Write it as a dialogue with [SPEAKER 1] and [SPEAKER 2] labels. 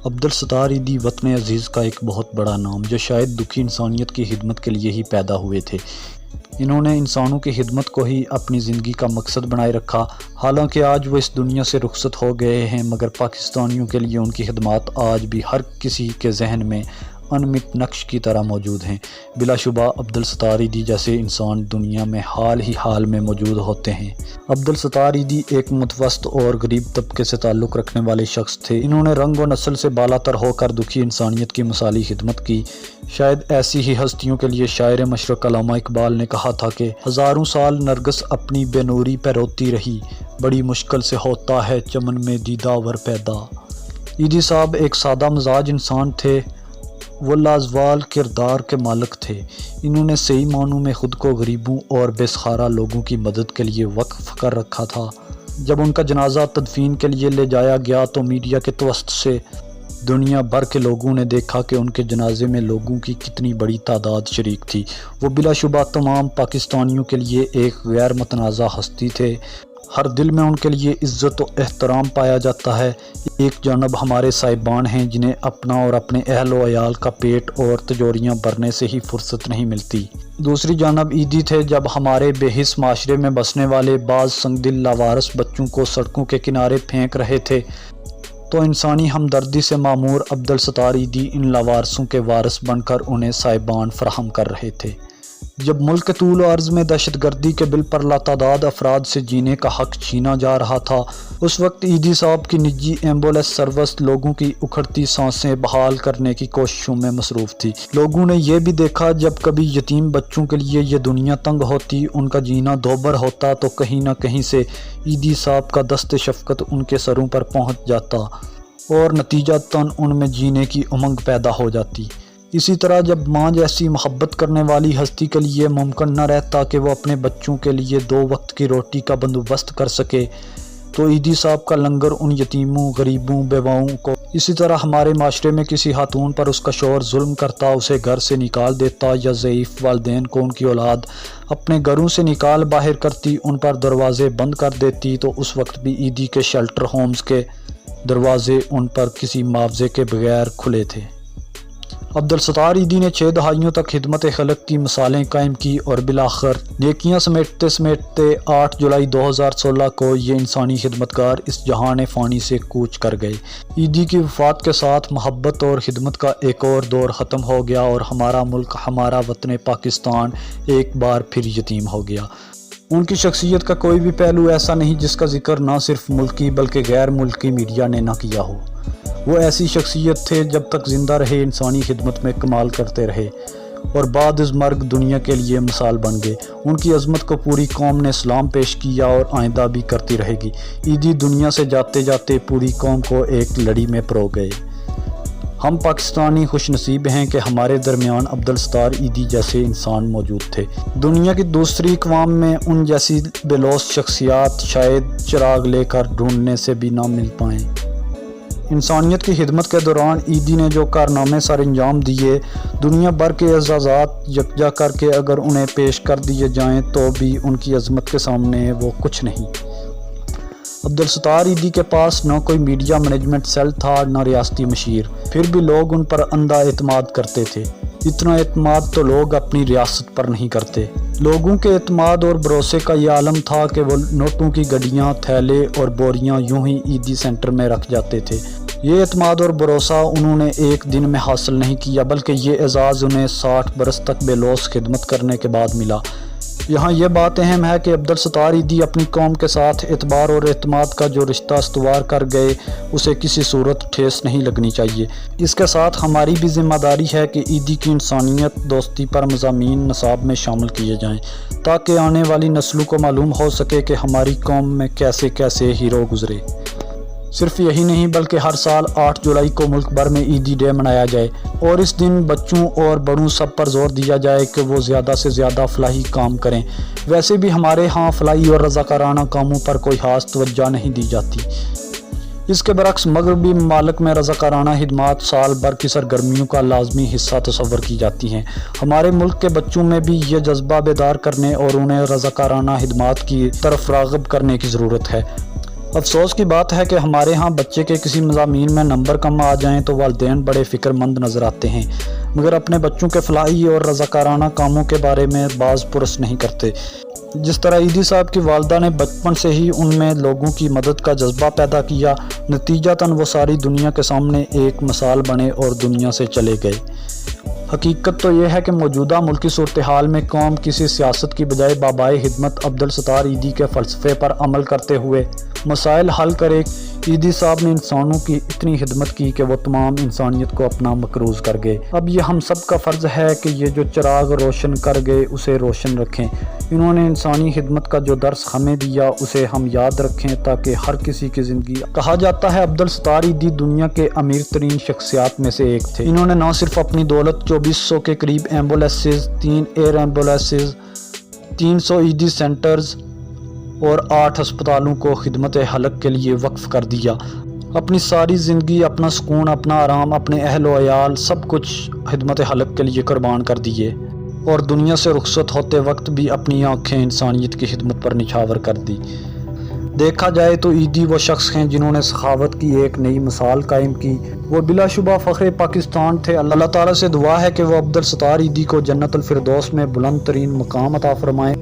[SPEAKER 1] عبدالستار ایدی وطن عزیز کا ایک بہت بڑا نام جو شاید دکھی انسانیت کی خدمت کے لیے ہی پیدا ہوئے تھے۔ انہوں نے انسانوں کی خدمت کو ہی اپنی زندگی کا مقصد بنائے رکھا۔ حالانکہ آج وہ اس دنیا سے رخصت ہو گئے ہیں، مگر پاکستانیوں کے لیے ان کی خدمات آج بھی ہر کسی کے ذہن میں انمٹ نقش کی طرح موجود ہیں۔ بلا شبہ عبدالستار ایدی جیسے انسان دنیا میں حال میں موجود ہوتے ہیں۔ عبدالستار ایدی ایک متوسط اور غریب طبقے سے تعلق رکھنے والے شخص تھے۔ انہوں نے رنگ و نسل سے بالا تر ہو کر دکھی انسانیت کی مثالی خدمت کی۔ شاید ایسی ہی ہستیوں کے لیے شاعر مشرق علامہ اقبال نے کہا تھا کہ ہزاروں سال نرگس اپنی بے نوری پہ روتی رہی، بڑی مشکل سے ہوتا ہے چمن میں دیدہ ور پیدا۔ ایدی صاحب ایک سادہ مزاج انسان تھے، وہ لازوال کردار کے مالک تھے۔ انہوں نے صحیح معنوں میں خود کو غریبوں اور بے سہارا لوگوں کی مدد کے لیے وقف کر رکھا تھا۔ جب ان کا جنازہ تدفین کے لیے لے جایا گیا تو میڈیا کے توسط سے دنیا بھر کے لوگوں نے دیکھا کہ ان کے جنازے میں لوگوں کی کتنی بڑی تعداد شریک تھی۔ وہ بلا شبہ تمام پاکستانیوں کے لیے ایک غیر متنازع ہستی تھے۔ ہر دل میں ان کے لیے عزت و احترام پایا جاتا ہے۔ ایک جانب ہمارے صاحبان ہیں جنہیں اپنا اور اپنے اہل و عیال کا پیٹ اور تجوریاں بھرنے سے ہی فرصت نہیں ملتی۔ دوسری جانب ایدی تھے جب ہمارے بے حس معاشرے میں بسنے والے بعض سنگدل لاوارث بچوں کو سڑکوں کے کنارے پھینک رہے تھے تو انسانی ہمدردی سے معمور عبدالستار ایدی ان لاوارثوں کے وارث بن کر انہیں صاحبان فراہم کر رہے تھے۔ جب ملک کے طول و عرض میں دہشت گردی کے بل پر لاتعداد افراد سے جینے کا حق چھینا جا رہا تھا، اس وقت ایدی صاحب کی نجی ایمبولینس سروس لوگوں کی اکھڑتی سانسیں بحال کرنے کی کوششوں میں مصروف تھی۔ لوگوں نے یہ بھی دیکھا جب کبھی یتیم بچوں کے لیے یہ دنیا تنگ ہوتی، ان کا جینا دوبر ہوتا تو کہیں نہ کہیں سے ایدی صاحب کا دست شفقت ان کے سروں پر پہنچ جاتا اور نتیجتاً ان میں جینے کی امنگ پیدا ہو جاتی۔ اسی طرح جب ماں جیسی محبت کرنے والی ہستی کے لیے ممکن نہ رہتا کہ وہ اپنے بچوں کے لیے 2 وقت کی روٹی کا بندوبست کر سکے تو ایدی صاحب کا لنگر ان یتیموں، غریبوں، بیواؤں کو، اسی طرح ہمارے معاشرے میں کسی خاتون پر اس کا شوہر ظلم کرتا، اسے گھر سے نکال دیتا، یا ضعیف والدین کو ان کی اولاد اپنے گھروں سے نکال باہر کرتی، ان پر دروازے بند کر دیتی، تو اس وقت بھی ایدی کے شیلٹر ہومز کے دروازے ان پر کسی معاوضے کے بغیر کھلے تھے۔ عبدالستار ایدی نے 6 دہائیوں تک خدمت خلق کی مثالیں قائم کی اور بالآخر نیکیاں سمیٹتے سمیٹتے 8 جولائی 2016 کو یہ انسانی خدمتگار اس جہان فانی سے کوچ کر گئے۔ ایدی کی وفات کے ساتھ محبت اور خدمت کا ایک اور دور ختم ہو گیا اور ہمارا ملک، ہمارا وطن پاکستان ایک بار پھر یتیم ہو گیا۔ ان کی شخصیت کا کوئی بھی پہلو ایسا نہیں جس کا ذکر نہ صرف ملکی بلکہ غیر ملکی میڈیا نے نہ کیا ہو۔ وہ ایسی شخصیت تھے جب تک زندہ رہے انسانی خدمت میں کمال کرتے رہے اور بعد از مرگ دنیا کے لیے مثال بن گئے۔ ان کی عظمت کو پوری قوم نے سلام پیش کیا اور آئندہ بھی کرتی رہے گی۔ ایدی دنیا سے جاتے جاتے پوری قوم کو ایک لڑی میں پرو گئے۔ ہم پاکستانی خوش نصیب ہیں کہ ہمارے درمیان عبدالستار ایدی جیسے انسان موجود تھے۔ دنیا کی دوسری اقوام میں ان جیسی بے لوث شخصیات شاید چراغ لے کر ڈھونڈنے سے بھی نہ مل پائیں۔ انسانیت کی خدمت کے دوران ایدی نے جو کارنامے سر انجام دیے، دنیا بھر کے اعزازات یکجا کر کے اگر انہیں پیش کر دیے جائیں تو بھی ان کی عظمت کے سامنے وہ کچھ نہیں۔ عبدالستار ایدی کے پاس نہ کوئی میڈیا مینجمنٹ سیل تھا، نہ ریاستی مشیر، پھر بھی لوگ ان پر اندھا اعتماد کرتے تھے۔ اتنا اعتماد تو لوگ اپنی ریاست پر نہیں کرتے۔ لوگوں کے اعتماد اور بھروسے کا یہ عالم تھا کہ وہ نوٹوں کی گڈیاں، تھیلے اور بوریاں یوں ہی ایدی سینٹر میں رکھ جاتے تھے۔ یہ اعتماد اور بھروسہ انہوں نے ایک دن میں حاصل نہیں کیا، بلکہ یہ اعزاز انہیں 60 برس تک بے لوث خدمت کرنے کے بعد ملا۔ یہاں یہ بات اہم ہے کہ عبدالستار ایدی اپنی قوم کے ساتھ اعتبار اور اعتماد کا جو رشتہ استوار کر گئے، اسے کسی صورت ٹھیس نہیں لگنی چاہیے۔ اس کے ساتھ ہماری بھی ذمہ داری ہے کہ ایدی کی انسانیت دوستی پر مضامین نصاب میں شامل کیے جائیں تاکہ آنے والی نسلوں کو معلوم ہو سکے کہ ہماری قوم میں کیسے کیسے ہیرو گزرے۔ صرف یہی نہیں بلکہ ہر سال 8 جولائی کو ملک بھر میں ایدی ڈے منایا جائے اور اس دن بچوں اور بڑوں سب پر زور دیا جائے کہ وہ زیادہ سے زیادہ فلاحی کام کریں۔ ویسے بھی ہمارے ہاں فلاحی اور رضاکارانہ کاموں پر کوئی خاص توجہ نہیں دی جاتی۔ اس کے برعکس مغربی ممالک میں رضاکارانہ خدمات سال بھر کی سرگرمیوں کا لازمی حصہ تصور کی جاتی ہیں۔ ہمارے ملک کے بچوں میں بھی یہ جذبہ بیدار کرنے اور انہیں رضاکارانہ خدمات کی طرف راغب کرنے کی ضرورت ہے۔ افسوس کی بات ہے کہ ہمارے ہاں بچے کے کسی مضامین میں نمبر کم آ جائیں تو والدین بڑے فکر مند نظر آتے ہیں، مگر اپنے بچوں کے فلاحی اور رضاکارانہ کاموں کے بارے میں باز پرس نہیں کرتے۔ جس طرح ایدی صاحب کی والدہ نے بچپن سے ہی ان میں لوگوں کی مدد کا جذبہ پیدا کیا، نتیجتاً وہ ساری دنیا کے سامنے ایک مثال بنے اور دنیا سے چلے گئے۔ حقیقت تو یہ ہے کہ موجودہ ملکی صورتحال میں قوم کسی سیاست کی بجائے بابائے خدمت عبدالستار ایدی کے فلسفے پر عمل کرتے ہوئے مسائل حل کرے۔ ایدی صاحب نے انسانوں کی اتنی خدمت کی کہ وہ تمام انسانیت کو اپنا مقروض کر گئے۔ اب یہ ہم سب کا فرض ہے کہ یہ جو چراغ روشن کر گئے اسے روشن رکھیں۔ انہوں نے انسانی خدمت کا جو درس ہمیں دیا اسے ہم یاد رکھیں تاکہ ہر کسی کی زندگی۔ کہا جاتا ہے عبدالستار ایدی دنیا کے امیر ترین شخصیات میں سے ایک تھے۔ انہوں نے نہ صرف اپنی دولت 2400 کے قریب ایمبولینسز، 3 ایئر ایمبولینسز، 300 ایدی سینٹرز اور 8 ہسپتالوں کو خدمت خلق کے لیے وقف کر دیا، اپنی ساری زندگی، اپنا سکون، اپنا آرام، اپنے اہل و عیال سب کچھ خدمت خلق کے لیے قربان کر دیے، اور دنیا سے رخصت ہوتے وقت بھی اپنی آنکھیں انسانیت کی خدمت پر نچھاور کر دی۔ دیکھا جائے تو ایدی وہ شخص ہیں جنہوں نے سخاوت کی ایک نئی مثال قائم کی۔ وہ بلا شبہ فخر پاکستان تھے۔ اللہ تعالیٰ سے دعا ہے کہ وہ عبدالستار ایدی کو جنت الفردوس میں بلند ترین مقام عطا فرمائے۔